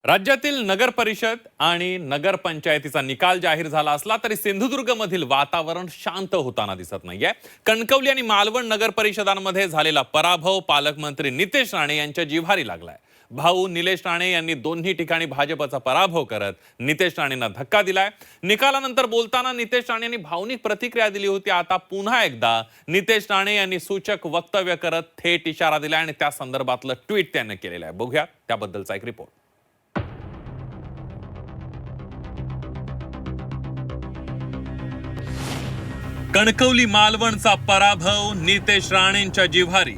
राज्यातील नगर परिषद आणि नगरपंचायतीचा निकाल जाहीर झाला असला तरी सिंधुदुर्गमधील वातावरण शांत होताना दिसत नाहीये. कणकवली आणि मालवण नगर परिषदांमध्ये झालेला पराभव पालकमंत्री नितेश राणे यांच्या जिव्हारी लागलाय. भाऊ निलेश राणे यांनी दोन्ही ठिकाणी भाजपचा पराभव करत नितेश राणेंना धक्का दिलाय. निकालानंतर बोलताना नितेश राणे यांनी भावनिक प्रतिक्रिया दिली होती. आता पुन्हा एकदा नितेश राणे यांनी सूचक वक्तव्य करत थेट इशारा दिलाय आणि त्या संदर्भातलं ट्विट त्यांनी केलेलं आहे. बघूया त्याबद्दलचा एक रिपोर्ट. कणकवली मालवणचा पराभव नितेश राणेंच्या जिव्हारी.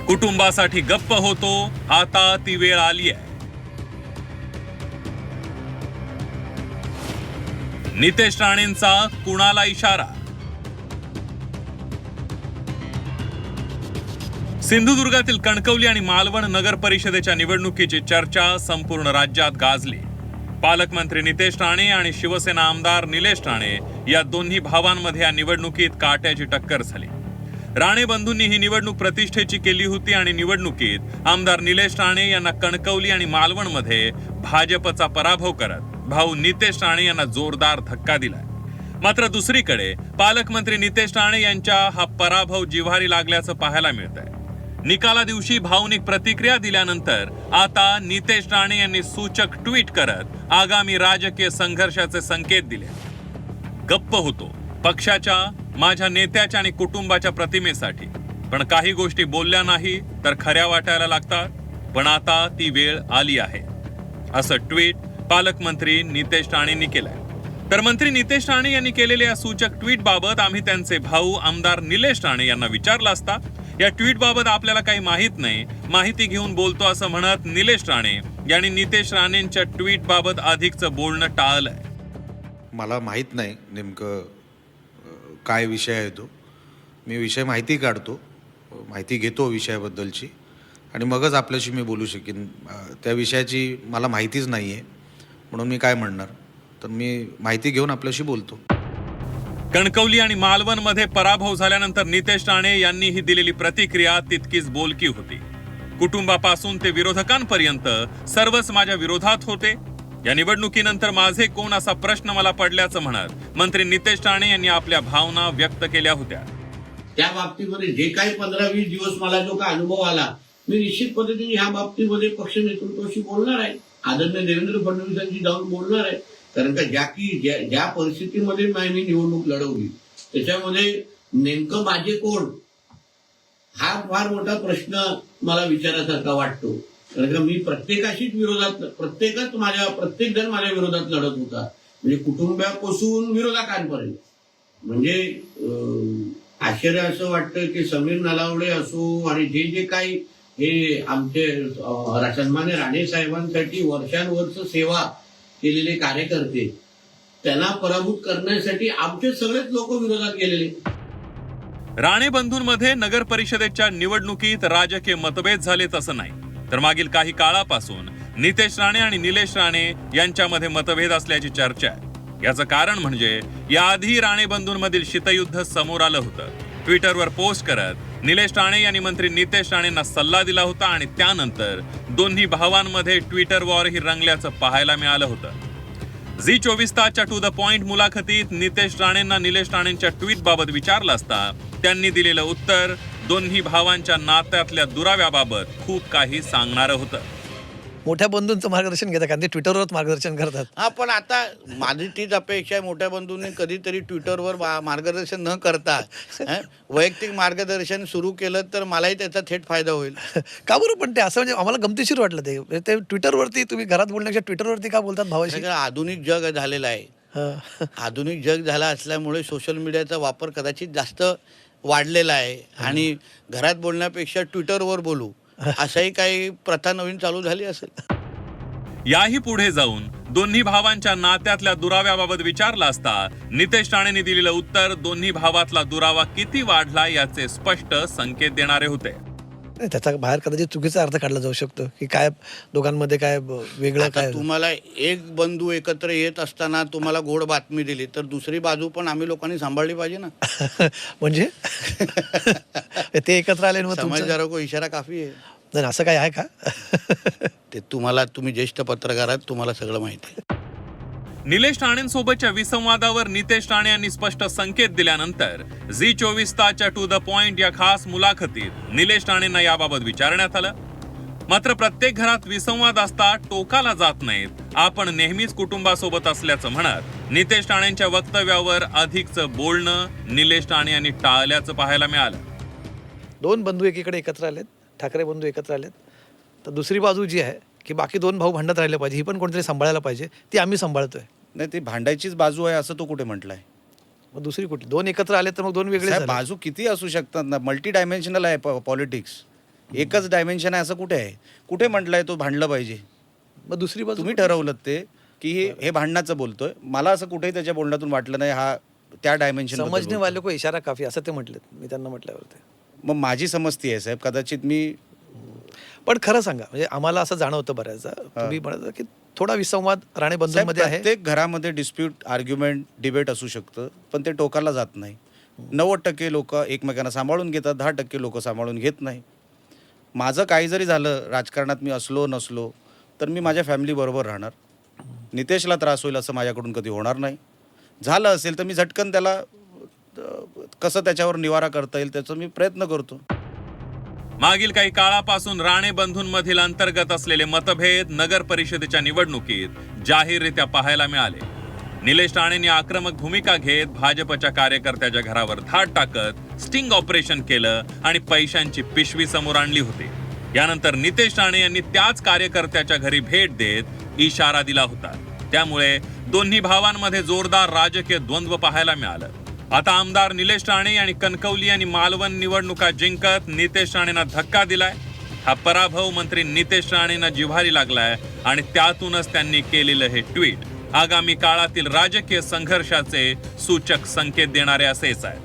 कुटुंबासाठी गप्प होतो, आता ती वेळ आली आहे. नितेश राणेंचा कुणाला इशारा. सिंधुदुर्गातील कणकवली आणि मालवण नगर परिषदेच्या निवडणुकीची चर्चा संपूर्ण राज्यात गाजली. पालकमंत्री नितेश राणे आणि शिवसेना आमदार निलेश राणे या दोन्ही भावांमध्ये या निवडणुकीत काट्याची टक्कर झाली. राणे बंधूंनी ही निवडणूक प्रतिष्ठेची केली होती आणि निवडणुकीत आमदार निलेश राणे यांना कणकवली आणि मालवणमध्ये भाजपचा पराभव करत भाऊ नितेश राणे यांना जोरदार धक्का दिलाय. मात्र दुसरीकडे पालकमंत्री नितेश राणे यांच्या हा पराभव जिव्हारी लागल्याचं पाहायला मिळतंय. निकाला दिवशी भावनिक प्रतिक्रिया दिल्यानंतर आता नितेश राणे यांनी सूचक ट्विट करत आगामी राजकीय संघर्षाचे संकेत दिले. गप्प होतो पक्षाच्या, माझ्या नेत्याच्या आणि कुटुंबाच्या प्रतिमेसाठी, पण काही गोष्टी बोलल्या नाही तर खऱ्या वाटायला लागतात. पण आता ती वेळ आली आहे, असं ट्विट पालकमंत्री नितेश राणेंनी केलंय. तर मंत्री नितेश राणे यांनी केलेल्या या सूचक ट्विट बाबत आम्ही त्यांचे भाऊ आमदार निलेश राणे यांना विचारलं असता या ट्विट बाबत आपल्याला काही माहित नाही, माहिती घेऊन बोलतो असं म्हणत निलेश राणे यांनी नितेश राणेंच्या ट्विट बाबत अधिकचं बोलणं टाळलंय. मला माहीत नाही नेमकं काय विषय आहे तो. मी विषय माहिती काढतो, माहिती घेतो विषयाबद्दलची आणि मगच आपल्याशी मी बोलू शकेन. त्या विषयाची मला माहितीच नाही आहे म्हणून मी काय म्हणणार, तर मी माहिती घेऊन आपल्याशी बोलतो. कणकवली आणि मालवणमध्ये पराभव झाल्यानंतर नितेश राणे यांनी ही दिलेली प्रतिक्रिया तितकीच बोलकी होती. कुटुंबापासून ते विरोधकांपर्यंत सर्वच माझ्या विरोधात होते. या निवडणुकीनंतर माझे कोण असा प्रश्न मला पडल्याचं म्हणत मंत्री नितेश राणे यांनी आपल्या भावना व्यक्त केल्या होत्या. त्या बाबतीमध्ये जे काही 15-20 दिवस मला जो काही अनुभव आला, मी निश्चित पद्धतीने ह्या बाबतीमध्ये पक्ष नेतृत्वाशी बोलणार आहे, आदरणीय देवेंद्र फडणवीसांची जाऊन बोलणार आहे. कारण का ज्या परिस्थितीमध्ये मी निवडणूक लढवली त्याच्यामध्ये नेमकं माझे कोण हा फार मोठा प्रश्न मला विचारासारखा वाटतो. कारण का मी प्रत्येक जण माझ्या विरोधात लढत होता, म्हणजे कुटुंबापासून विरोधकांपर्यंत. म्हणजे आश्चर्य असं वाटतं की समीर नलावडे असो आणि जे काही हे आमचे सन्मान्य राणे साहेबांसाठी वर्षानुवर्ष सेवा केलेले कार्यकर्ते, त्यांना पराभूत करण्यासाठी आमचे सगळेच लोक विरोधात गेलेले. राणे बंधूंमध्ये नगर परिषदेच्या निवडणुकीत राजकीय मतभेद झालेत असं नाही, तर मागील काही काळापासून नितेश राणे आणि निलेश राणे यांच्यामध्ये मतभेद असल्याची चर्चा आहे. याचं कारण म्हणजे याआधी राणे बंधूंमधील शीतयुद्ध समोर आलं होतं. ट्विटरवर पोस्ट करत निलेश राणे यांनी मंत्री नितेश राणेंना सल्ला दिला होता आणि त्यानंतर दोन्ही भावांमध्ये ट्विटर वॉरही रंगल्याचं पाहायला मिळालं होतं. झी 24 तासच्या टू द पॉइंट मुलाखतीत नितेश राणेंना निलेश राणेंच्या ट्विट बाबत विचारलं असता त्यांनी दिलेलं उत्तर दोन्ही भावांच्या नात्यातल्या दुराव्याबाबत खूप काही सांगणारं होतं. मोठ्या बंधूंचं मार्गदर्शन घेतात कारण ते ट्विटरवरच मार्गदर्शन करतात. हा, पण आता माझी तीच अपेक्षा आहे, मोठ्या बंधूंनी कधीतरी ट्विटरवर मार्गदर्शन न करता वैयक्तिक मार्गदर्शन सुरू केलं तर मलाही त्याचा थेट फायदा होईल. का बरं? पण ते असं म्हणजे आम्हाला गमतीशीर वाटलं ते ट्विटरवरती तुम्ही घरात बोलण्यापेक्षा ट्विटरवरती का बोलतात भावाशी? आधुनिक जग झालेलं आहे. आधुनिक जग झाला असल्यामुळे सोशल मीडियाचा वापर कदाचित जास्त वाढलेला आहे आणि घरात बोलण्यापेक्षा ट्विटरवर बोलू अशाही काही प्रथा नवीन चालू झाली असेल. याही पुढे जाऊन दोन्ही भावांच्या नात्यातल्या दुराव्याबाबत विचारलं असता नितेश राणेंनी दिलेलं उत्तर दोन्ही भावातला दुरावा किती वाढला याचे स्पष्ट संकेत देणारे होते. नाही, त्याचा बाहेर कदाचित चुकीचा अर्थ काढला जाऊ शकतो की काय दोघांमध्ये काय वेगळं आता काय तुम्हाला एक बंधू एकत्र येत असताना तुम्हाला गोड बातमी दिली तर दुसरी बाजू पण आम्ही लोकांनी सांभाळली पाहिजे ना. म्हणजे ते एकत्र आले आणि मग तुमचं समझदारों को इशारा काफी आहे. नाही, असं काय आहे का? ते तुम्ही ज्येष्ठ पत्रकार आहात, तुम्हाला सगळं माहिती आहे. निलेश राणेंसोबतच्या विसंवादावर नितेश राणे यांनी स्पष्ट संकेत दिल्यानंतर झी 24 तासच्या टू द पॉइंट या खास मुलाखतीत निलेश राणेंना याबाबत विचारण्यात आलं. मात्र प्रत्येक घरात विसंवाद असता टोकाला जात नाहीत, आपण नेहमीच कुटुंबासोबत असल्याचं म्हणत नितेश राणेंच्या वक्तव्यावर अधिकचं बोलणं निलेश राणे यांनी टाळल्याचं पाहायला मिळालं. दोन बंधू एकीकडे एकत्र आलेत, ठाकरे बंधू एकत्र आलेत, तर दुसरी बाजू जी आहे की बाकी दोन भाऊ भांडत राहिले पाहिजे, ही पण कोणतरी सांभाळायला पाहिजे, ती आम्ही सांभाळतोय. नाही, ती भांडायचीच बाजू आहे असं तो कुठे म्हटलाय? मग दुसरी कुठली? दोन एकत्र आले तर मग दोन वेगळे साहेब, झाले. बाजू किती असू शकतात ना, मल्टी डायमेन्शनल आहे पॉलिटिक्स. एकच डायमेन्शन आहे असं कुठे आहे? कुठे म्हटलंय तो भांडलं पाहिजे? मग दुसरी बाजू तुम्ही ठरवलं ते की हे भांडणाचं बोलतोय. मला असं कुठेही त्याच्या बोलण्यातून वाटलं नाही हा त्या डायमेन्शन. समजणे वाले को इशारा काफी असं ते म्हटलेत, मी त्यांना म्हटल्यावरती. मग माझी समजती आहे साहेब, कदाचित मी पण खरं सांगा, म्हणजे आम्हाला असं जाणवतं बऱ्याचदा, तुम्ही म्हणता की थोडा विसंवाद राणे बंधूंमध्ये आहे. प्रत्येक घरामध्ये डिस्प्यूट, आर्ग्युमेंट, डिबेट असू शकतं, पण ते टोकाला जात नाही. 90% लोक एकमेकांना सांभाळून घेतात, 10% लोक सांभाळून घेत नाही. माझं काही जरी झालं राजकारणात, मी असलो नसलो तर मी माझ्या फॅमिलीबरोबर राहणार. नितेशला त्रास होईल असं माझ्याकडून कधी होणार नाही. झालं असेल तर मी झटकन त्याला कसं त्याच्यावर निवारा करता येईल त्याचा मी प्रयत्न करतो. मागील काही काळापासून राणे बंधूंमधील अंतर्गत असलेले मतभेद नगर परिषदेच्या निवडणुकीत जाहीररित्या पाहायला मिळाले. निलेश राणेंनी आक्रमक भूमिका घेत भाजपच्या कार्यकर्त्याच्या घरावर धाड टाकत स्टिंग ऑपरेशन केलं आणि पैशांची पिशवी समोर आणली होती. यानंतर नितेश राणे यांनी त्याच कार्यकर्त्याच्या घरी भेट देत इशारा दिला होता. त्यामुळे दोन्ही भावांमध्ये जोरदार राजकीय द्वंद्व पाहायला मिळालं. आता आमदार निलेश राणे आणि कणकवली आणि मालवण निवडणुका जिंकत नितेश राणेंना धक्का दिलाय. हा पराभव मंत्री नितेश राणेंना जिव्हारी लागलाय आणि त्यातूनच त्यांनी केलेलं हे ट्विट आगामी काळातील राजकीय संघर्षाचे सूचक संकेत देणारे असेच आहे.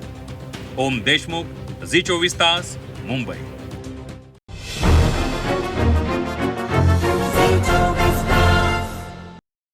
ओम देशमुख, झी 24 तास, मुंबई.